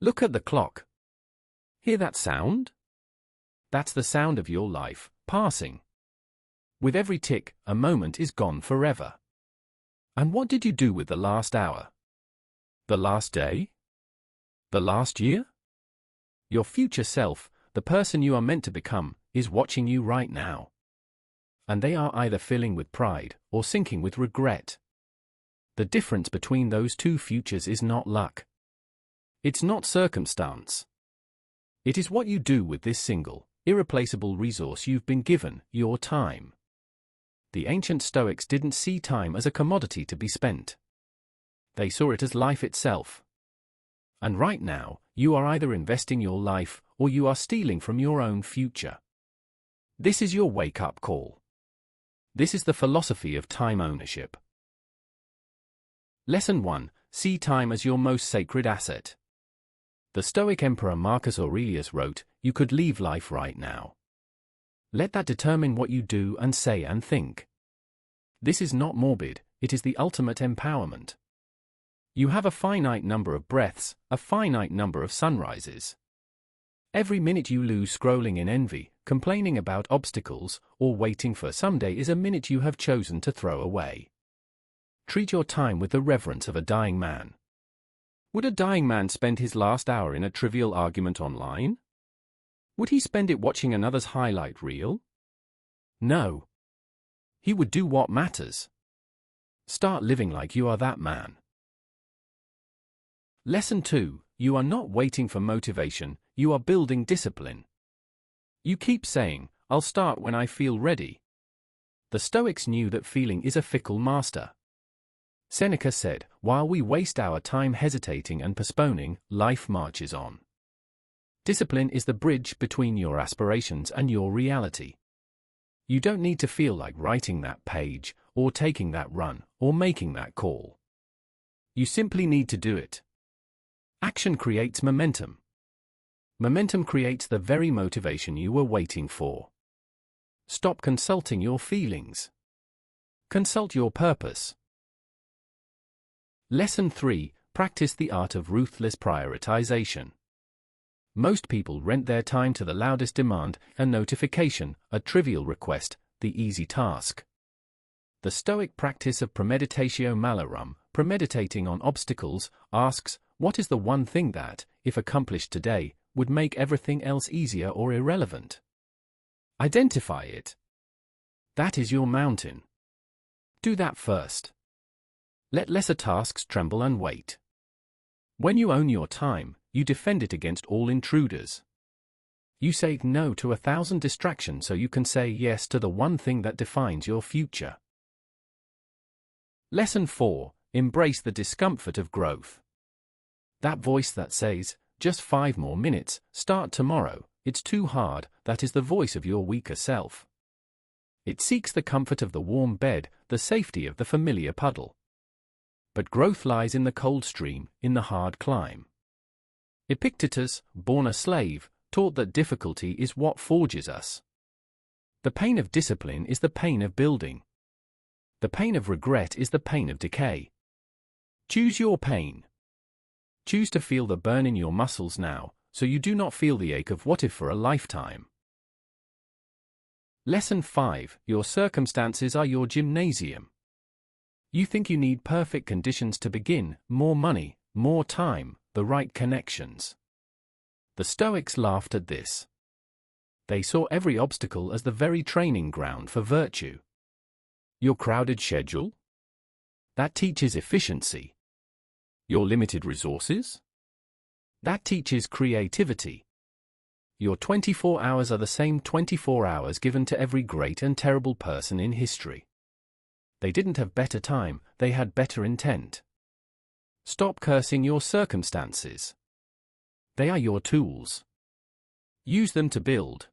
Look at the clock. Hear that sound? That's the sound of your life, passing. With every tick, a moment is gone forever. And what did you do with the last hour? The last day? The last year? Your future self, the person you are meant to become, is watching you right now. And they are either filling with pride or sinking with regret. The difference between those two futures is not luck. It's not circumstance. It is what you do with this single, irreplaceable resource you've been given, your time. The ancient Stoics didn't see time as a commodity to be spent. They saw it as life itself. And right now, you are either investing your life or you are stealing from your own future. This is your wake-up call. This is the philosophy of time ownership. Lesson 1. See time as your most sacred asset. The Stoic Emperor Marcus Aurelius wrote, "You could leave life right now." Let that determine what you do and say and think. This is not morbid, it is the ultimate empowerment. You have a finite number of breaths, a finite number of sunrises. Every minute you lose scrolling in envy, complaining about obstacles, or waiting for someday is a minute you have chosen to throw away. Treat your time with the reverence of a dying man. Would a dying man spend his last hour in a trivial argument online? Would he spend it watching another's highlight reel? No. He would do what matters. Start living like you are that man. Lesson 2. You are not waiting for motivation, you are building discipline. You keep saying, "I'll start when I feel ready." The Stoics knew that feeling is a fickle master. Seneca said, "While we waste our time hesitating and postponing, life marches on." Discipline is the bridge between your aspirations and your reality. You don't need to feel like writing that page, or taking that run, or making that call. You simply need to do it. Action creates momentum. Momentum creates the very motivation you were waiting for. Stop consulting your feelings. Consult your purpose. Lesson 3. Practice the art of ruthless prioritization. Most people rent their time to the loudest demand, a notification, a trivial request, the easy task. The Stoic practice of premeditatio malorum, premeditating on obstacles, asks, what is the one thing that, if accomplished today, would make everything else easier or irrelevant? Identify it. That is your mountain. Do that first. Let lesser tasks tremble and wait. When you own your time, you defend it against all intruders. You say no to 1,000 distractions so you can say yes to the one thing that defines your future. Lesson 4. Embrace the discomfort of growth. That voice that says, "Just 5 more minutes, start tomorrow, it's too hard," that is the voice of your weaker self. It seeks the comfort of the warm bed, the safety of the familiar puddle. But growth lies in the cold stream, in the hard climb. Epictetus, born a slave, taught that difficulty is what forges us. The pain of discipline is the pain of building. The pain of regret is the pain of decay. Choose your pain. Choose to feel the burn in your muscles now, so you do not feel the ache of what if for a lifetime. Lesson 5. Your circumstances are your gymnasium. You think you need perfect conditions to begin, more money, more time, the right connections. The Stoics laughed at this. They saw every obstacle as the very training ground for virtue. Your crowded schedule? That teaches efficiency. Your limited resources? That teaches creativity. Your 24 hours are the same 24 hours given to every great and terrible person in history. They didn't have better time, they had better intent. Stop cursing your circumstances. They are your tools. Use them to build.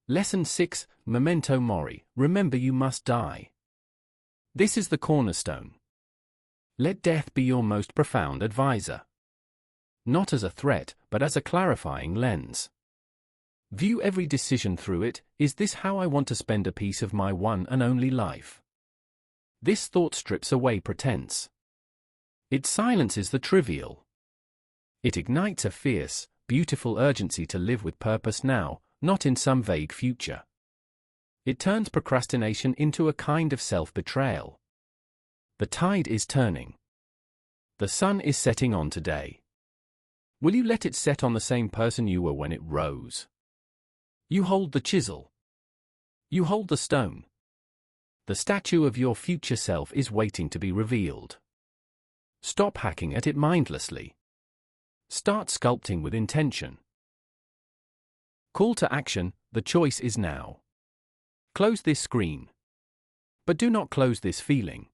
Lesson 6. Memento mori, remember you must die. This is the cornerstone. Let death be your most profound advisor. Not as a threat, but as a clarifying lens. View every decision through it. Is this how I want to spend a piece of my one and only life? This thought strips away pretense. It silences the trivial. It ignites a fierce, beautiful urgency to live with purpose now, not in some vague future. It turns procrastination into a kind of self-betrayal. The tide is turning. The sun is setting on today. Will you let it set on the same person you were when it rose? You hold the chisel. You hold the stone. The statue of your future self is waiting to be revealed. Stop hacking at it mindlessly. Start sculpting with intention. Call to action, the choice is now. Close this screen. But do not close this feeling.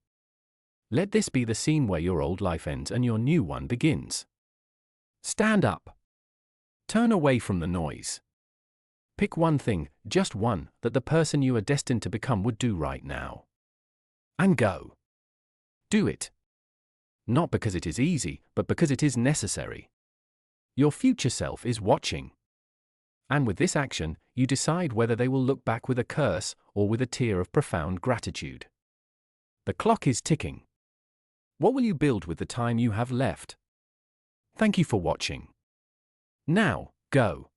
Let this be the scene where your old life ends and your new one begins. Stand up. Turn away from the noise. Pick one thing, just one, that the person you are destined to become would do right now. And go. Do it. Not because it is easy, but because it is necessary. Your future self is watching. And with this action, you decide whether they will look back with a curse or with a tear of profound gratitude. The clock is ticking. What will you build with the time you have left? Thank you for watching. Now, go.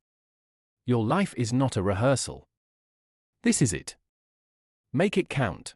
Your life is not a rehearsal. This is it. Make it count.